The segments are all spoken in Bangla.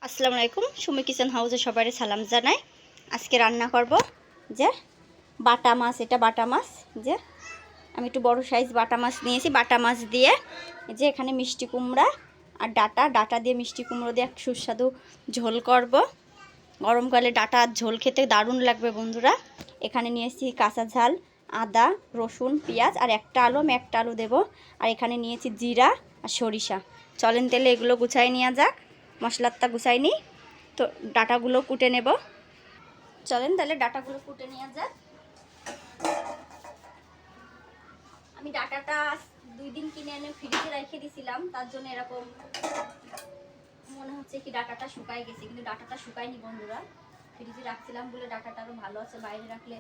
আসসালামু আলাইকুম। সুমি কিচেন হাউসে সবাই সালাম জানাই। আজকে রান্না করব যে বাটা মাছ। এটা বাটা মাছ, যে আমি একটু বড় সাইজ বাটা মাছ নিয়েছি। বাটা মাছ দিয়ে যে এখানে মিষ্টি কুমড়া আর ডাটা দিয়ে মিষ্টি কুমড়ো দিয়ে এক সুস্বাদু ঝোল করব। গরমকালে ডাটা আর ঝোল খেতে দারুণ লাগবে বন্ধুরা। এখানে নিয়েছি কাঁচা ঝাল, আদা, রসুন, পেঁয়াজ আর একটা আলু। আমি একটা আলু দেবো। আর এখানে নিয়েছি জিরা আর সরিষা। চলেন তেলে এগুলো গুছাই নেওয়া যাক। মশলাটা গুছাই নিই, তো ডাটাগুলো কুটে নেব। চলেন তাহলে ডাটাগুলো কুটে নেওয়া যাক। আমি ডাটাটা 2 দিন কিনে এনে ফ্রিজে রেখে দিয়েছিলাম, তার জন্য এরকম মনে হচ্ছে কি ডাটাটা শুকায় গেছে, কিন্তু ডাটাটা শুকায়নি বন্ধুরা। ফ্রিজে রাখছিলাম বলে ডাটাটা আরও ভালো আছে, বাইরে রাখলে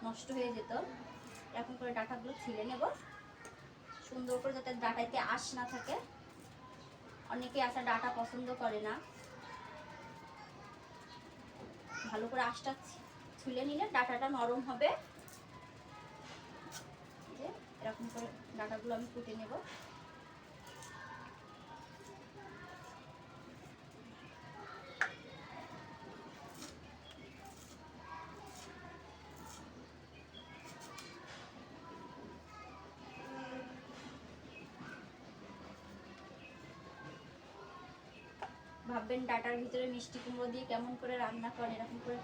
নষ্ট হয়ে যেত। এরকম করে ডাটাগুলো ছিলে নেব সুন্দর করে, যাতে ডাটাতে আঁশ না থাকে। অনেকে আছে ডাটা পছন্দ করে না, ভালো করে আঁশটা ছুলে নিলে ডাটাটা নরম হবে। যে এরকম করে ডাটাগুলো আমি কুটে নেব। ভাববেন ডাটার ভিতরে মিষ্টি কুমড়ো দিয়ে কেমন করে রান্না করে, এরকম করে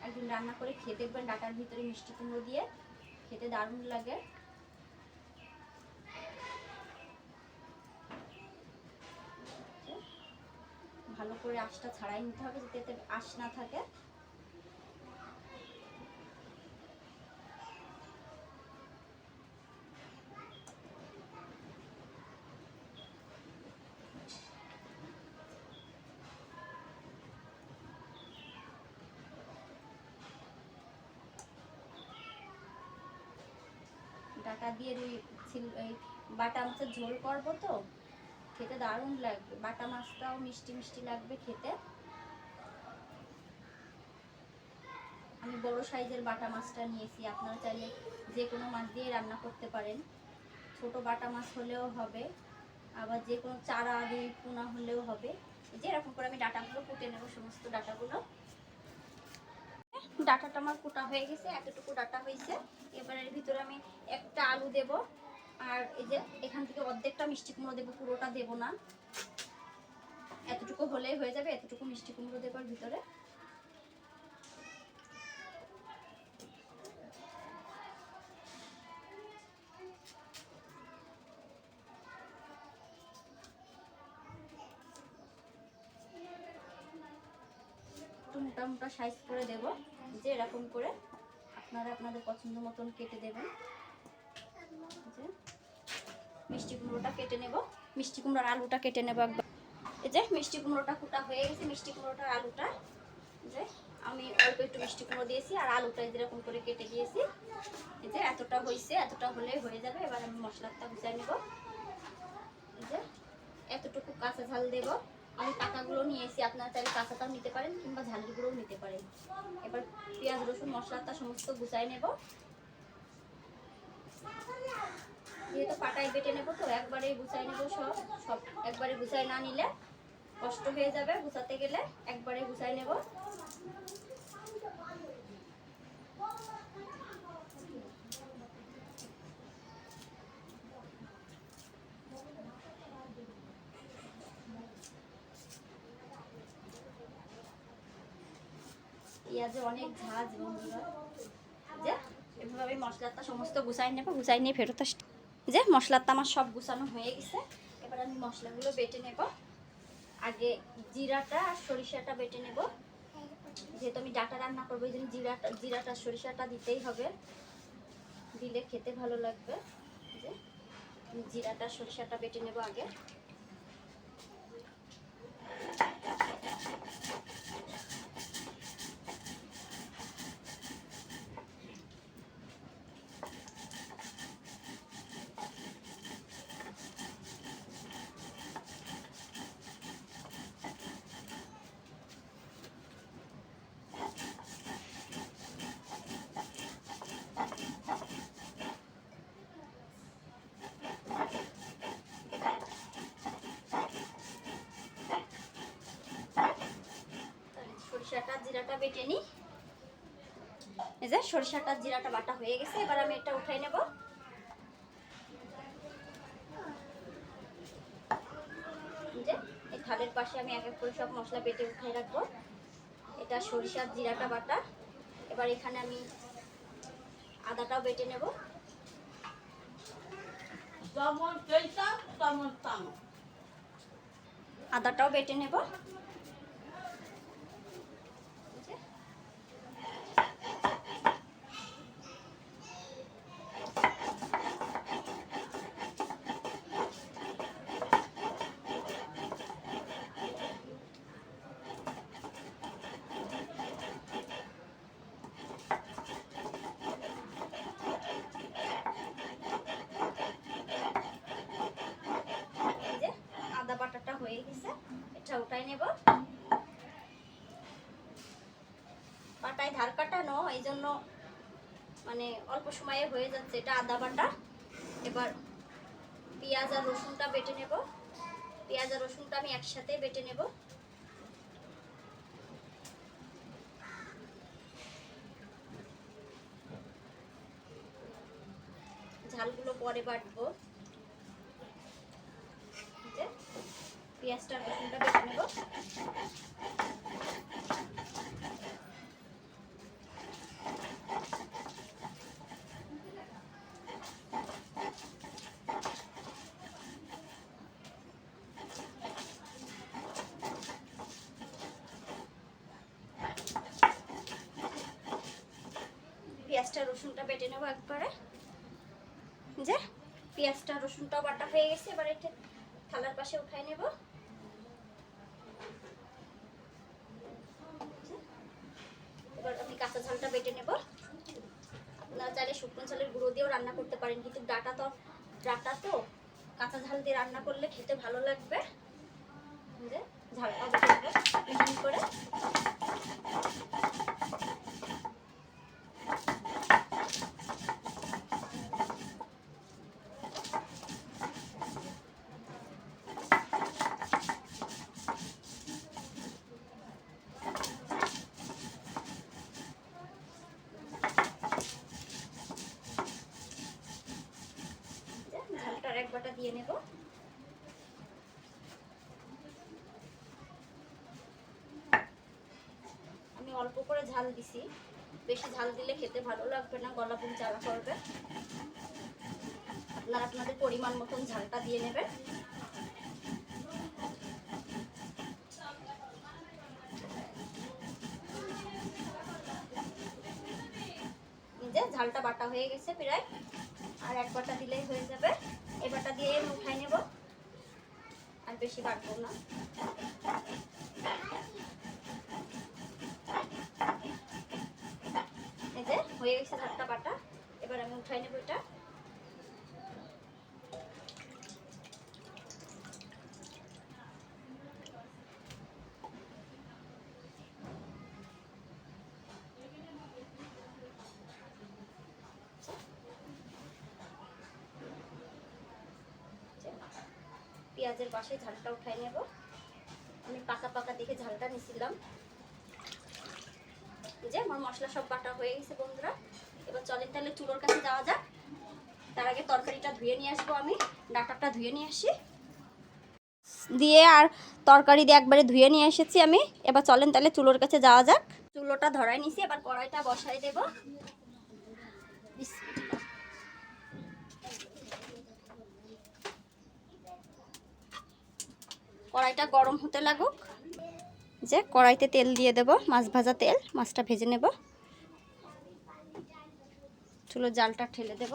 একদিন রান্না করে খেয়ে দেখবেন। ডাটার ভিতরে মিষ্টি কুমড়ো দিয়ে খেতে দারুণ লাগে। ভালো করে আঁশটা ছাড়াই নিতে হবে, যাতে এতে আঁশ না থাকে। ডাটা দিয়ে এই বাটা মাছের ঝোল করবো, তো খেতে দারুণ লাগবে। বাটা মাছটাও মিষ্টি মিষ্টি লাগবে খেতে। আমি বড় সাইজের বাটা মাছটা নিয়েছি। আপনারা চাইলে যে কোনো মাছ দিয়ে রান্না করতে পারেন। ছোট বাটা মাছ হলেও হবে, আবার যে কোনো চারা রুই পোনা হলেও হবে। যে এরকম করে আমি ডাটাগুলো কুটে নেব, সমস্ত ডাটাগুলো। ডাটাটা আমার কুটা হয়ে গেছে, এতটুকু ডাটা হয়েছে। এবার এর ভিতরে আমি একটা আলু দেব, আর এই যে এখান থেকে অর্ধেকটা মিষ্টি কুমড়ো দেবো, পুরোটা দেব না। এতটুকু হলেই হয়ে যাবে। এতটুকু মিষ্টি কুমড়ো দেবার ভিতরে। একটু মোটা মোটা সাইজ করে দেব, যে এরকম করে আপনারা আপনাদের পছন্দ মতন কেটে দেবেন। যে মিষ্টি কুমড়োটা কেটে নেব, মিষ্টি কুমড়োর আলুটা কেটে নেব একবার। এই যে মিষ্টি কুমড়োটা কুটা হয়ে গেছে। মিষ্টি কুমড়োটার আলুটা যে আমি অল্প একটু মিষ্টি কুমড়ো দিয়েছি, আর আলুটা যেরকম করে কেটে দিয়েছি। এই যে এতটা হয়েছে, এতটা হলেই হয়ে যাবে। এবার আমি মশলাটা গুছাই নেব। এই যে এতটুকু কাঁচা ঝাল দেব। আমি পাতাগুলো নিয়েছি, আপনারা চাইলে কাঁচাটাও নিতে পারেন কিংবা ঝালের গুঁড়োও নিতে পারেন। এবার পেঁয়াজ রসুন মশলাটা সমস্ত গুছাই নেব। যেহেতু পাটায় বেটে নেব, তো একবারে গুছাই নেব। সব একবারে গুছাই না নিলে কষ্ট হয়ে যাবে গুছাতে গেলে। একবারে গুছাই নেব। পেঁয়াজে অনেক ঝাঁজ বন্ধুরা। যে এভাবে মশলাটা সমস্ত গুছাই নেব। গুছাই নিয়ে ফেরত আসতে, যে মশলাটা আমার সব গুছানো হয়ে গেছে। এবার আমি মশলাগুলো বেটে নেব। আগে জিরাটা আর সরিষাটা বেটে নেব। যেহেতু আমি ডাটা রান্না করবো, এই জন্য জিরাটা সরিষাটা দিতেই হবে, দিলে খেতে ভালো লাগবে। যে জিরাটা সরিষাটা বেটে নেব আগে। জিরাটা বেটে নিই। এই যে সরিষাটা জিরাটা বাটা হয়ে গেছে, এবার আমি এটা উঠাই নেব। যে এই থালের পাশে আমি এক এক করে সব মশলা বেটে উঠাই রাখবো। এটা সরিষার জিরাটা বাটা। এবার এখানে আমি আদাটাও বেটে নেব। আদাটাও বেটে নেব। আদা বাটাটা হয়ে গেছে, এটা উঠাই নেব। বাটায় ধার কাটানো, এই জন্য মানে অল্প সময়ে হয়ে যাচ্ছে। এটা আদা বাটা। এবার পেঁয়াজ আর রসুনটা বেটে নেব। পেঁয়াজ আর রসুনটা আমি একসাথে বেটে নেব। ঝালগুলো পরে বাটবো। পেঁয়াজটা রসুনটা বেটে নেব। পেঁয়াজটা রসুনটা বেটে নেব একবারে। যে পেঁয়াজটা রসুনটাও বাটা হয়ে গেছে, এবার এটা থালার পাশে উঠাই নেব। এবার আমি কাঁচা ঝালটা বেটে নেব। আপনারা চাইলে শুকনো ঝালের গুঁড়ো দিয়েও রান্না করতে পারেন, কিন্তু ডাটা তো কাঁচা ঝাল দিয়ে রান্না করলে খেতে ভালো লাগবে। যে ঝালটা বেটে নেব মিহি করে। ঝালটার এক বাটা দিয়ে নেব। আমি অল্প করে ঝাল দিছি, বেশি ঝাল দিলে খেতে ভালো লাগবে না, গলা বুক জ্বালা করবে। আপনারা আপনাদের পরিমাণ মতন ঝালটা দিয়ে নেবেন। যে ঝালটা বাটা হয়ে গেছে প্রায়, আর এক বাটা দিলেই হয়ে যাবে। এই বাটা দিয়ে উঠাই নেব, আর বেশি বাটবো না। এই যে হয়ে গেছে ঝালটা বাটা, এবার আমি উঠাই নেব এটা। পেঁয়াজের পাশে ঝালটা উঠাই নেব। আমি পাকা পাকা দেখে ঝালটা নিছিলাম। যে আমার মশলা সব বাটা হয়ে গেছে বন্ধুরা। এবার চলেন তাহলে চুলোর কাছে যাওয়া যাক। তার আগে তরকারিটা ধুয়ে নিয়ে আসবো, আমি ডাটাটা ধুয়ে নিয়ে আসি দিয়ে, আর তরকারি দিয়ে একবারে ধুয়ে নিয়ে এসেছি আমি। এবার চলেন তাহলে চুলোর কাছে যাওয়া যাক। চুলোটা ধরাই নিছি, এবার কড়াইটা বসাই দেব। কড়াইটা গরম হতে লাগুক। যে কড়াইতে তেল দিয়ে দেব, মাছ ভাজা তেল, মাছটা ভেজে নেব। চুলোর জালটা ঠেলে দেব।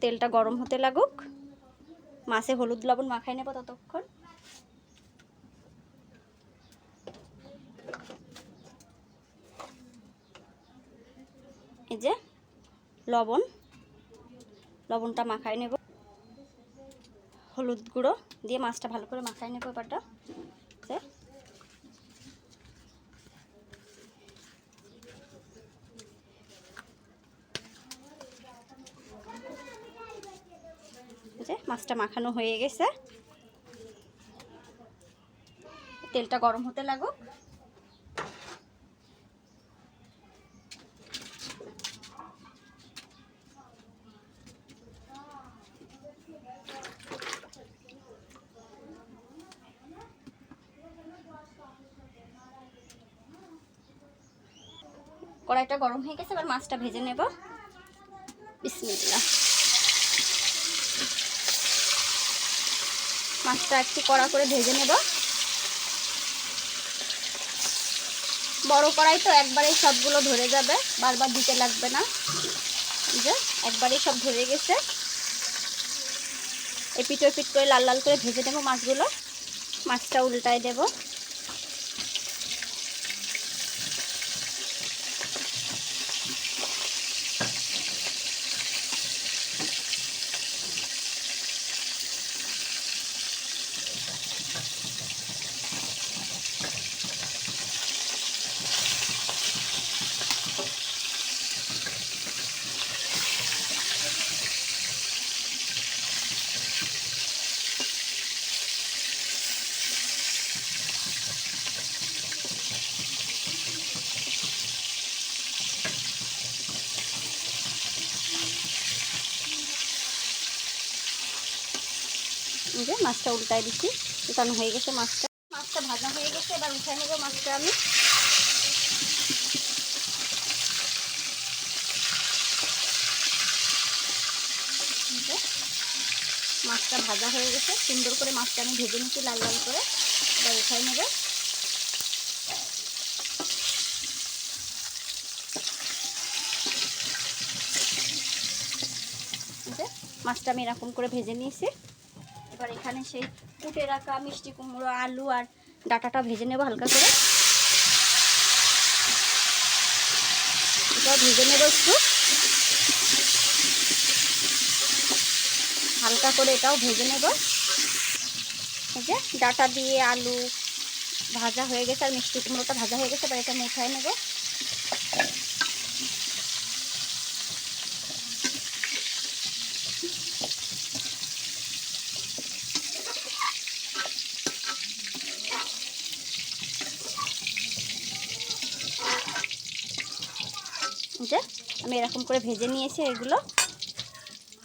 তেলটা গরম হতে লাগুক, মাছে হলুদ লবণ মাখাই নেব ততক্ষণ। এই যে লবণটা মাখাই নেব, হলুদ গুঁড়ো দিয়ে মাছটা ভালো করে মাখাই নেব। এবারটা মাছটা মাখানো হয়ে গেছে, তেলটা গরম হতে লাগুক। কড়াইটা গরম হয়ে গেছে, এবার মাছটা ভেজে নেব। বিসমিল্লাহ। মাছটা একটু কড়া করে ভেজে নেব। বড় কড়াই তো একবারেই সবগুলো ধরে যাবে, বারবার দিতে লাগবে না। যে একবারেই সব ধরে গেছে। এপিট ওপিট করে লাল লাল করে ভেজে নেব মাছগুলো। মাছটা উল্টায় দেব। যে মাছটা উল্টায় দিচ্ছি, উল্টানো হয়ে গেছে মাছটা। মাছটা ভাজা হয়ে গেছে, এবার উঠায় নেব মাছটা আমি। মাছটা ভাজা হয়ে গেছে, সুন্দর করে মাছটা আমি ভেজে নিচ্ছি লাল লাল করে। এবার উঠায় নেবে। মাছটা আমি এরকম করে ভেজে নিয়েছি। এবার এখানে সেই কুটে রাখা মিষ্টি কুমড়ো, আলু আর ডাঁটাটা ভেজে নেব হালকা করে। এটাও ভেজে নেব একটু হালকা করে, এটাও ভেজে নেব। এই যে ডাঁটা দিয়ে আলু ভাজা হয়ে গেছে আর মিষ্টি কুমড়োটা ভাজা হয়ে গেছে। এবার এটা আমি উঠায় নেব। যে আমি এরকম করে ভেজে নিয়েছি এগুলো।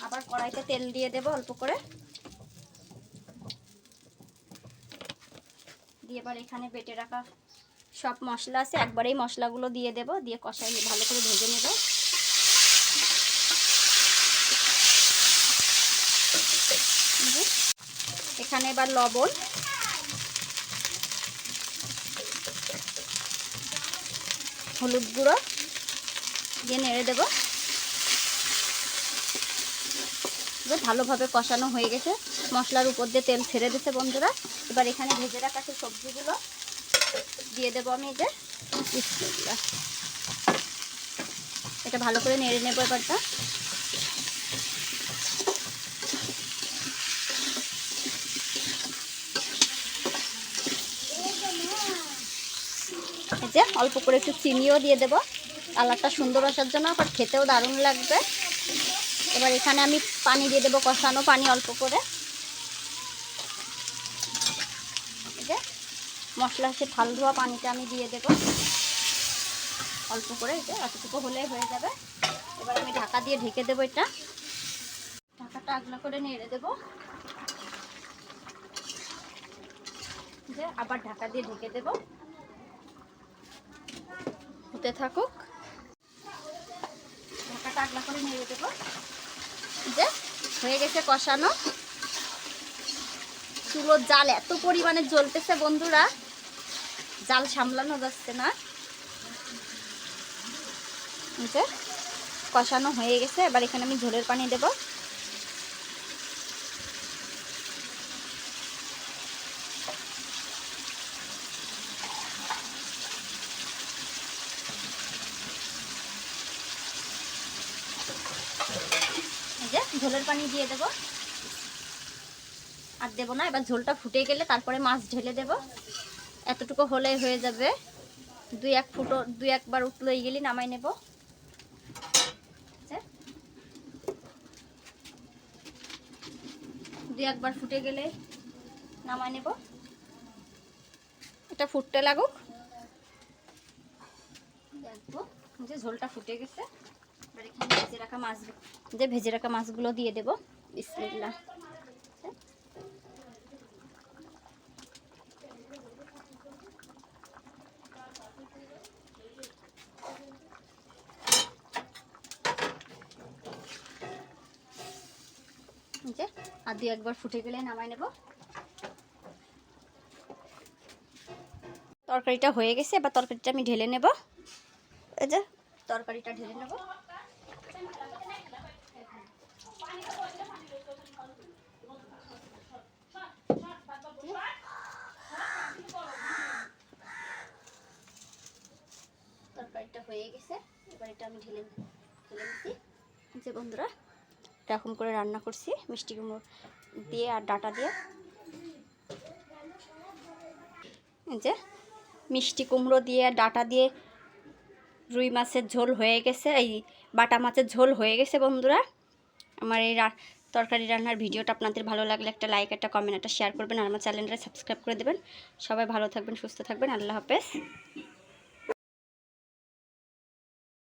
আবার কড়াইতে তেল দিয়ে দেব অল্প করে। দিয়ে এবার এখানে বেটে রাখা সব মশলা আছে, একবারেই মশলাগুলো দিয়ে দেব, দিয়ে কষাই ভালো করে ভেজে নেব। এখানে এবার লবণ, হলুদ গুঁড়ো দিয়ে নেড়ে দেব। ভালোভাবে কষানো হয়ে গেছে, মশলার উপর দিয়ে তেল ছেড়ে দিচ্ছে বন্ধুরা। এবার এখানে ভেজে রাখা সেই সবজিগুলো দিয়ে দেবো আমি। যে এটা ভালো করে নেড়ে নেবো এবারটা। এই যে অল্প করে একটু চিনিও দিয়ে দেবো কালারটা সুন্দর আসার জন্য, আবার খেতেও দারুণ লাগবে। এবার এখানে আমি পানি দিয়ে দেবো, কষানো পানি অল্প করে। এই যে মশলা সে ঠাল ধোয়া পানিটা আমি দিয়ে দেবো অল্প করে। এই যে এতটুকু হলেই হয়ে যাবে। এবার আমি ঢাকা দিয়ে ঢেকে দেবো। এটা ঢাকাটা আগলা করে নেড়ে দেবো। যে আবার ঢাকা দিয়ে ঢেকে দেবো, হতে থাকুক। ঢাকাটা আগলা করে নেড়ে দেবো। যে হয়ে গেছে কষানো। চুলোর জাল এত পরিমাণে জ্বলতেছে বন্ধুরা, জাল সামলানো যাচ্ছে না। যে কষানো হয়ে গেছে, এবার এখানে আমি ঝোলের পানি দেব। এই যে ঝোলের পানি দিয়ে দেব, আর দেবো না। এবার ঝোলটা ফুটে গেলে তারপরে মাছ ঢেলে দেব। এতটুকু হলেই হয়ে যাবে। দুই একবার উতলোই গেলে নামাই নেব। দুই একবার ফুটে গেলে নামাই নেব। এটা ফুটতে লাগুক, দেখবো যে ঝোলটা ফুটে গেছে। এবার এখানে ভেজে রাখা মাছগুলো দিয়ে দেব। বিসমিল্লাহ। আর 2-1 ফুটে গেলে নামাই নেব। তরকারিটা হয়ে গেছে, এবার তরকারিটা আমি ঢেলে নেব। এই যে তরকারিটা ঢেলে নেব। তরকারিটা হয়ে গেছে, এবার এটা আমি ঢেলে নিচ্ছি। যে বন্ধুরা এরকম করে রান্না করছি মিষ্টি কুমড়ো দিয়ে আর ডাটা দিয়ে। যে মিষ্টি কুমড়ো দিয়ে ডাটা দিয়ে রুই মাছের ঝোল হয়ে গেছে, এই বাটা মাছের ঝোল হয়ে গেছে বন্ধুরা। আমার এই তরকারি রান্নার ভিডিওটা আপনাদের ভালো লাগলে একটা লাইক, একটা কমেন্ট, একটা শেয়ার করবেন আর আমার চ্যানেলটা সাবস্ক্রাইব করে দেবেন। সবাই ভালো থাকবেন, সুস্থ থাকবেন। আল্লাহ হাফেজ।